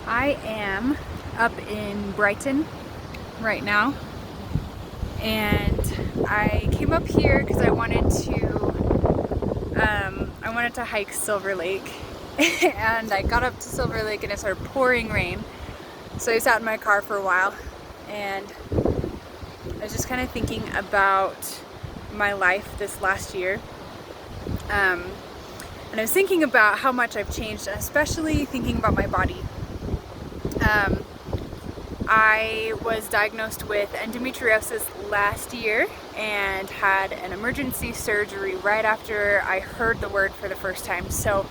I am up in Brighton right now, and I came up here because I wanted to hike Silver Lake. And I got up to Silver Lake and it started pouring rain, so I sat in my car for a while, and I was just kind of thinking about my life this last year. And I was thinking about how much I've changed, and especially thinking about my body. I was diagnosed with endometriosis last year and had an emergency surgery right after I heard the word for the first time. So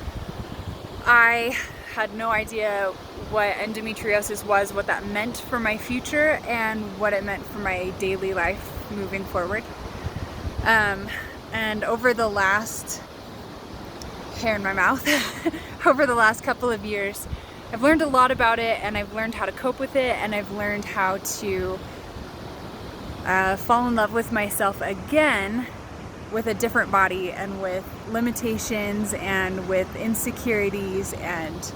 I had no idea what endometriosis was, what that meant for my future, and what it meant for my daily life moving forward. And over the last hair in my mouth, over the last couple of years, I've learned a lot about it, and I've learned how to cope with it, and I've learned how to fall in love with myself again with a different body, and with limitations, and with insecurities, and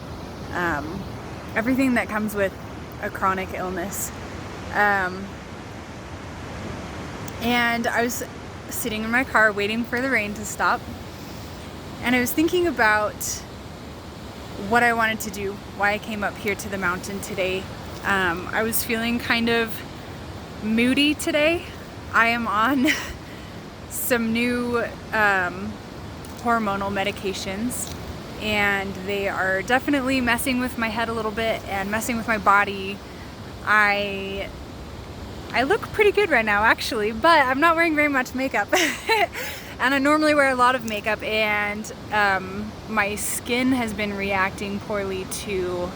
everything that comes with a chronic illness. And I was sitting in my car waiting for the rain to stop, and I was thinking about what I wanted to do, why I came up here to the mountain today. I was feeling kind of moody today. I am on some new hormonal medications, and they are definitely messing with my head a little bit and messing with my body. I look pretty good right now, actually, but I'm not wearing very much makeup. And I normally wear a lot of makeup, and my skin has been reacting poorly to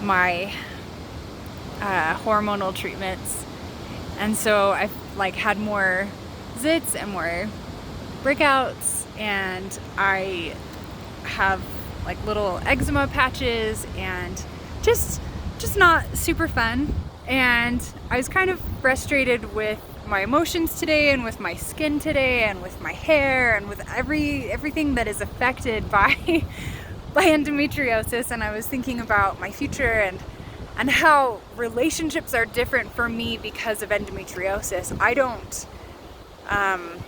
my hormonal treatments. And so I've had more zits and more breakouts, and I have little eczema patches, and just not super fun. And I was kind of frustrated with my emotions today, and with my skin today, and with my hair, and with everything that is affected by endometriosis. And I was thinking about my future, and how relationships are different for me because of endometriosis. I'm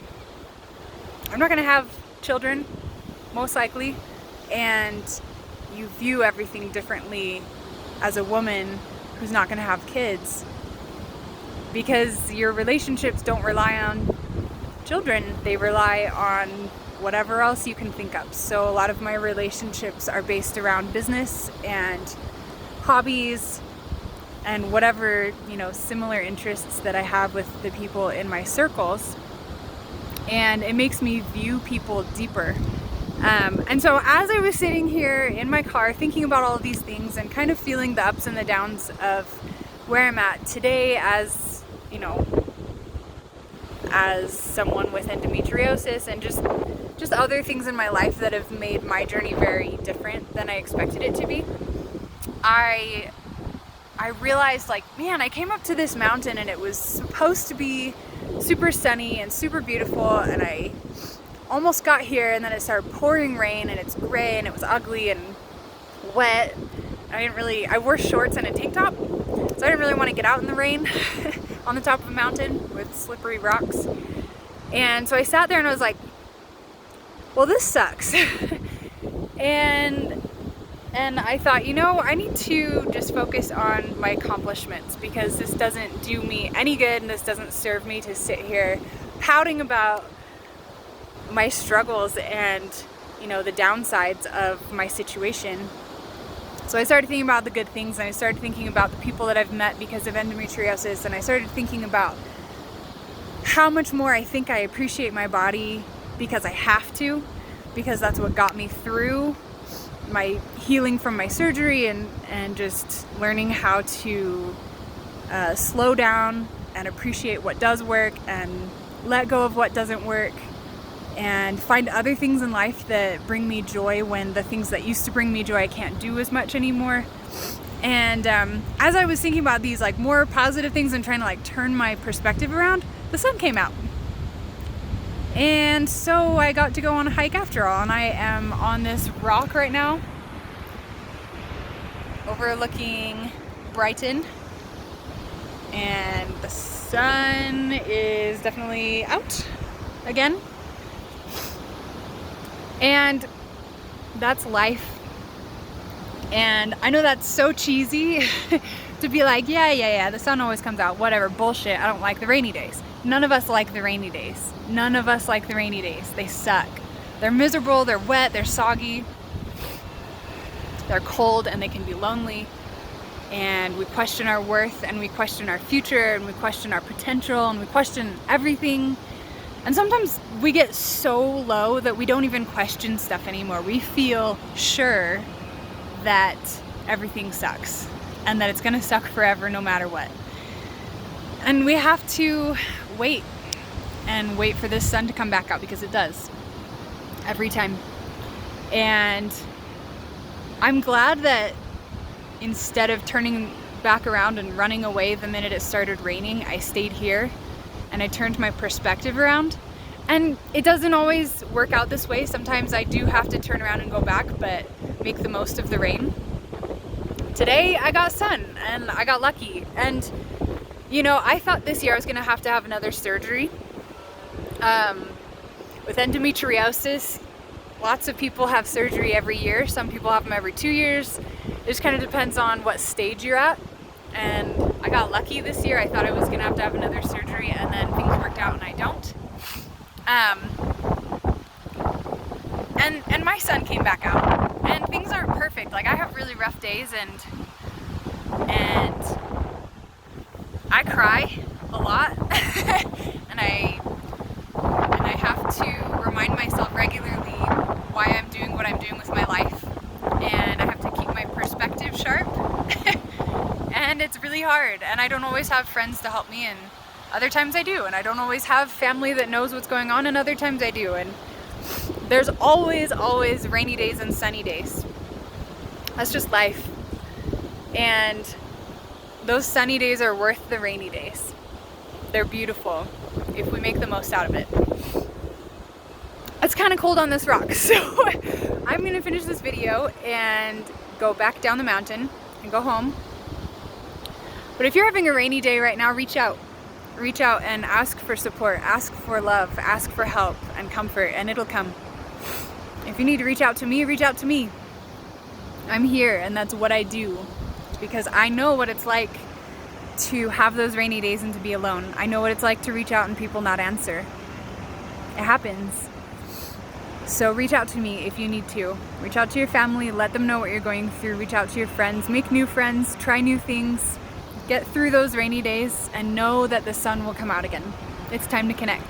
not gonna have children, most likely, and you view everything differently as a woman who's not gonna have kids, because your relationships don't rely on children, they rely on whatever else you can think of. So a lot of my relationships are based around business and hobbies and whatever, similar interests that I have with the people in my circles. And it makes me view people deeper. And so as I was sitting here in my car thinking about all of these things, and kind of feeling the ups and the downs of where I'm at today, as someone with endometriosis, and just other things in my life that have made my journey very different than I expected it to be, I realized, man, I came up to this mountain and it was supposed to be super sunny and super beautiful, and I almost got here, and then it started pouring rain, and it's gray, and it was ugly and wet. I wore shorts and a tank top, so I didn't really want to get out in the rain on the top of a mountain with slippery rocks. And so I sat there and I was like, well, this sucks. and I thought, I need to just focus on my accomplishments, because this doesn't do me any good, and this doesn't serve me to sit here pouting about my struggles and the downsides of my situation. So I started thinking about the good things, and I started thinking about the people that I've met because of endometriosis, and I started thinking about how much more I think I appreciate my body because I have to, because that's what got me through my healing from my surgery, and just learning how to slow down and appreciate what does work, and let go of what doesn't work, and find other things in life that bring me joy when the things that used to bring me joy I can't do as much anymore. And as I was thinking about these more positive things and trying to turn my perspective around, the sun came out. And so I got to go on a hike after all, and I am on this rock right now overlooking Brighton, and the sun is definitely out again. And that's life. And I know that's so cheesy to be like, yeah, the sun always comes out, whatever, bullshit, I don't like the rainy days. None of us like the rainy days. None of us like the rainy days. They suck. They're miserable, they're wet, they're soggy, they're cold, and they can be lonely. And we question our worth, and we question our future, and we question our potential, and we question everything. And sometimes we get so low that we don't even question stuff anymore. We feel sure that everything sucks and that it's gonna suck forever no matter what. And we have to wait for this sun to come back out, because it does every time. And I'm glad that instead of turning back around and running away the minute it started raining, I stayed here and I turned my perspective around. And it doesn't always work out this way. Sometimes I do have to turn around and go back, but make the most of the rain. Today I got sun and I got lucky. And you know, I thought this year I was gonna have to have another surgery. With endometriosis, lots of people have surgery every year. Some people have them every 2 years. It just kind of depends on what stage you're at. And I got lucky this year. I thought I was gonna have to have another surgery, and then things worked out and I don't. And my son came back out, and things aren't perfect. Like, I have really rough days, and I cry a lot, and I have to remind myself regularly why I'm doing what I'm doing with my life, and I have to keep my perspective sharp. And it's really hard, and I don't always have friends to help me, and other times I do, and I don't always have family that knows what's going on, and other times I do. And there's always rainy days and sunny days. That's just life. And those sunny days are worth the rainy days. They're beautiful if we make the most out of it. It's kind of cold on this rock, so I'm gonna finish this video and go back down the mountain and go home. But if you're having a rainy day right now, reach out. Reach out and ask for support, ask for love, ask for help and comfort, and it'll come. If you need to reach out to me, reach out to me. I'm here, and that's what I do, because I know what it's like to have those rainy days and to be alone. I know what it's like to reach out and people not answer. It happens. So reach out to me if you need to. Reach out to your family, let them know what you're going through. Reach out to your friends, make new friends, try new things. Get through those rainy days and know that the sun will come out again. It's time to connect.